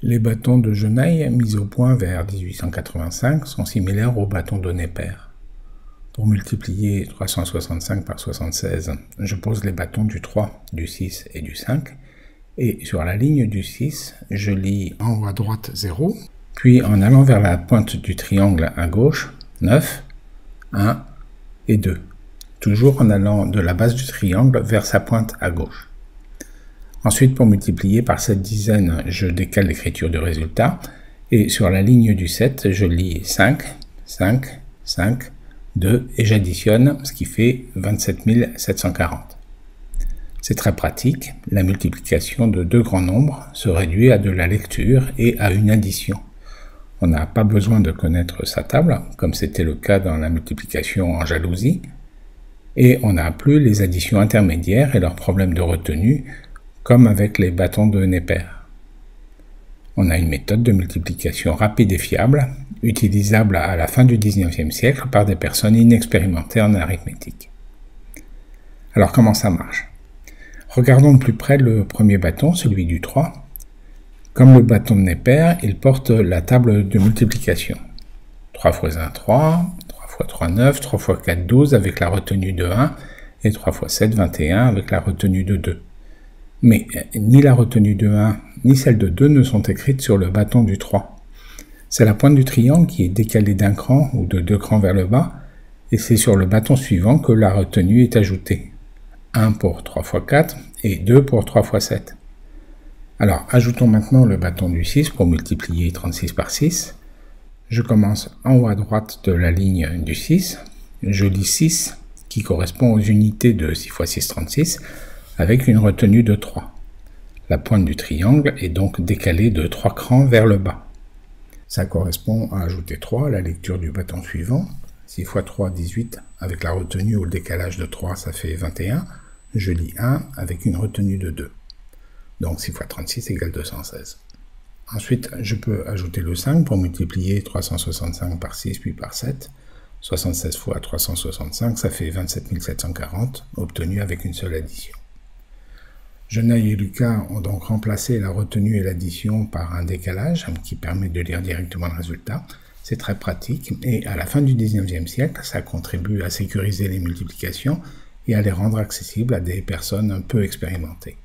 Les bâtons de Genaille mis au point vers 1885 sont similaires aux bâtons de Neper. Pour multiplier 365 par 76, je pose les bâtons du 3, du 6 et du 5, et sur la ligne du 6, je lis en haut à droite 0, puis en allant vers la pointe du triangle à gauche, 9, 1 et 2, toujours en allant de la base du triangle vers sa pointe à gauche. Ensuite, pour multiplier par cette dizaine, je décale l'écriture du résultat, et sur la ligne du 7, je lis 5, 5, 5, 2, et j'additionne, ce qui fait 27 740. C'est très pratique, la multiplication de deux grands nombres se réduit à de la lecture et à une addition. On n'a pas besoin de connaître sa table, comme c'était le cas dans la multiplication en jalousie, et on n'a plus les additions intermédiaires et leurs problèmes de retenue, comme avec les bâtons de Neper. On a une méthode de multiplication rapide et fiable, utilisable à la fin du XIXe siècle par des personnes inexpérimentées en arithmétique. Alors comment ça marche? Regardons de plus près le premier bâton, celui du 3. Comme le bâton de Neper, il porte la table de multiplication. 3 x 1, 3, 3 x 3, 9, 3 x 4, 12 avec la retenue de 1, et 3 x 7, 21 avec la retenue de 2. Mais ni la retenue de 1 ni celle de 2 ne sont écrites sur le bâton du 3. C'est la pointe du triangle qui est décalée d'un cran ou de deux crans vers le bas, et c'est sur le bâton suivant que la retenue est ajoutée. 1 pour 3 x 4 et 2 pour 3 x 7. Alors, ajoutons maintenant le bâton du 6 pour multiplier 36 par 6. Je commence en haut à droite de la ligne du 6. Je lis 6, qui correspond aux unités de 6 x 6, 36, avec une retenue de 3. La pointe du triangle est donc décalée de 3 crans vers le bas. Ça correspond à ajouter 3 à la lecture du bâton suivant. 6 x 3, 18, avec la retenue ou le décalage de 3, ça fait 21. Je lis 1 avec une retenue de 2. Donc 6 x 36 égale 216. Ensuite, je peux ajouter le 5 pour multiplier 365 par 6 puis par 7. 76 fois 365, ça fait 27 740, obtenu avec une seule addition. Genaille et Lucas ont donc remplacé la retenue et l'addition par un décalage qui permet de lire directement le résultat. C'est très pratique et à la fin du XIXe siècle, ça contribue à sécuriser les multiplications et à les rendre accessibles à des personnes peu expérimentées.